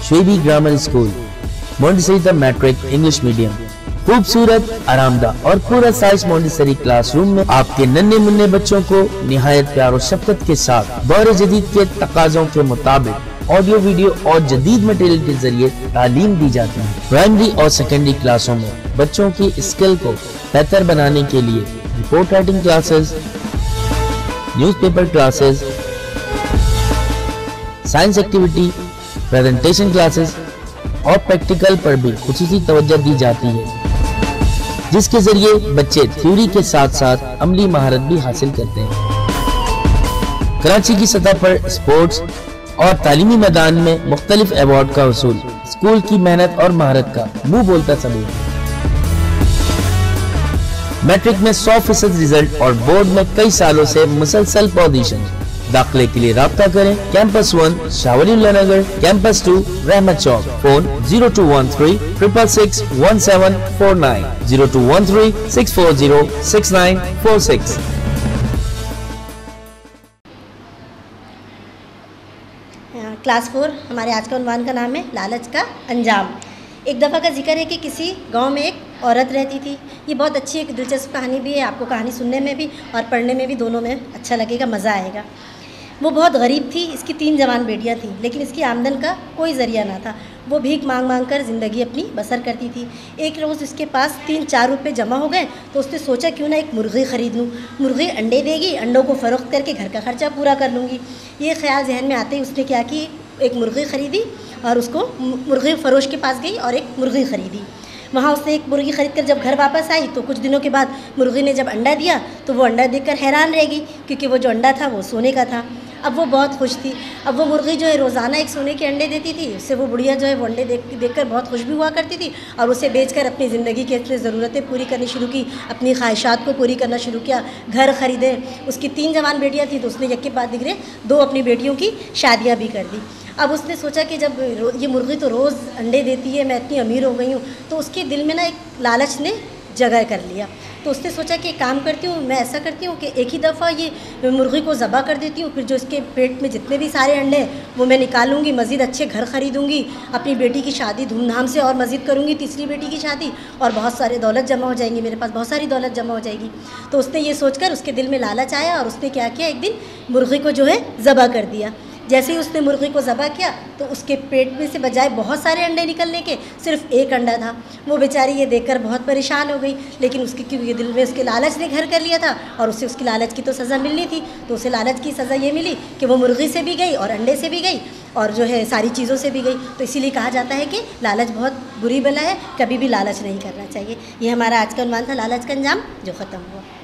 श्वेबी grammar school, Montessori matric English medium. खूबसूरत, आरामदाह और पूरा साइज मोंटेसरी क्लासरूम में आपके नन्हे मुन्ने बच्चों को निहायत प्यार और शफ़क़त के साथ दौर जदीद के तकाज़ों के मुताबिक ऑडियो, वीडियो और जदीद मटेरियल के जरिए तालीम दी जाती है। प्राइमरी और सेकेंडरी क्लासों में बच्चों की स्किल को बेहतर बनाने के लिए report writing classes, newspaper classes, science activity, presentation classes और प्रैक्टिकल पर भी खुसूसी तवज्जो दी जाती है, जिसके जरिए बच्चे थ्योरी के साथ साथ अमली महारत भी हासिल करते हैं। कराची की सतह पर स्पोर्ट्स और तालीमी मैदान में मुख्तलिफ अवार्ड का वसूल स्कूल की मेहनत और महारत का मुंह बोलता सबूत है। मैट्रिक में 100% रिजल्ट और बोर्ड में कई सालों से मुसलसल पोजीशन। दाखिले के लिए राब्ता करें कैंपस 1 शावलीउल्लाह नगर, कैंपस 2 रहमत चौक। फोन 0213 666 1749, 0213 640 6946। क्लास 4 हमारे आज का उन्वान का नाम है लालच का अंजाम। एक दफ़ा का जिक्र है कि किसी गांव में एक औरत रहती थी। ये बहुत अच्छी एक दिलचस्प कहानी भी है, आपको कहानी सुनने में भी और पढ़ने में भी दोनों में अच्छा लगेगा, मज़ा आएगा। वो बहुत गरीब थी, इसकी 3 जवान बेटियां थीं, लेकिन इसकी आमदन का कोई ज़रिया ना था। वो भीख मांग मांग कर ज़िंदगी अपनी बसर करती थी। एक रोज़ इसके पास 3-4 रुपये जमा हो गए तो उसने सोचा क्यों ना एक मुर्गी ख़रीद लूँ। मुर्गी अंडे देगी, अंडों को फ़रोख्त करके घर का ख़र्चा पूरा कर लूँगी। ये ख्याल जहन में आते ही उसने क्या की, एक मुर्गी ख़रीदी और उसको मुर्गी फ़रोश के पास गई और एक मुर्गी ख़रीदी। वहाँ उसने एक मुर्गी ख़रीद कर जब घर वापस आई तो कुछ दिनों के बाद मुर्गी ने जब अंडा दिया तो वो अंडा देखकर हैरान रह गई, क्योंकि वो जो अंडा था वो सोने का था। अब वो बहुत खुश थी। अब वो मुर्गी जो है रोज़ाना एक सोने के अंडे देती थी, उससे वो बुढ़िया जो है वो अंडे देखकर बहुत खुश भी हुआ करती थी और उसे बेचकर अपनी ज़िंदगी की इतनी ज़रूरतें पूरी करनी शुरू की, अपनी ख्वाहिशात को पूरी करना शुरू किया। घर ख़रीदे। उसकी 3 जवान बेटियाँ थी तो उसने एक के बाद दिगरे 2 अपनी बेटियों की शादियाँ भी कर दी। अब उसने सोचा कि जब ये मुर्गी तो रोज़ अंडे देती है, मैं इतनी अमीर हो गई हूँ, तो उसके दिल में ना एक लालच ने जगह कर लिया। तो उसने सोचा कि एक काम करती हूँ, मैं ऐसा करती हूँ कि एक ही दफ़ा ये मुर्गी को ज़बा कर देती हूँ, फिर जो इसके पेट में जितने भी सारे अंडे हैं वो मैं निकालूंगी, मज़ीद अच्छे घर ख़रीदूँगी, अपनी बेटी की शादी धूमधाम से और मज़ीद करूँगी, तीसरी बेटी की शादी, और बहुत सारे दौलत जमा हो जाएंगी, मेरे पास बहुत सारी दौलत जमा हो जाएगी। तो उसने ये सोचकर उसके दिल में लालच आया और उसने क्या किया, एक दिन मुर्गी को जो है ज़बा कर दिया। जैसे ही उसने मुर्गी को ज़बा किया तो उसके पेट में से बजाय बहुत सारे अंडे निकलने के सिर्फ एक अंडा था। वो बेचारी ये देखकर बहुत परेशान हो गई, लेकिन उसके क्योंकि दिल में उसके लालच ने घर कर लिया था और उसे उसकी लालच की तो सज़ा मिलनी थी। तो उसे लालच की सज़ा ये मिली कि वो मुर्गी से भी गई और अंडे से भी गई और जो है सारी चीज़ों से भी गई। तो इसीलिए कहा जाता है कि लालच बहुत बुरी बला है, कभी भी लालच नहीं करना चाहिए। ये हमारा आज का उन्वान था, लालच का अंजाम, जो ख़त्म हुआ।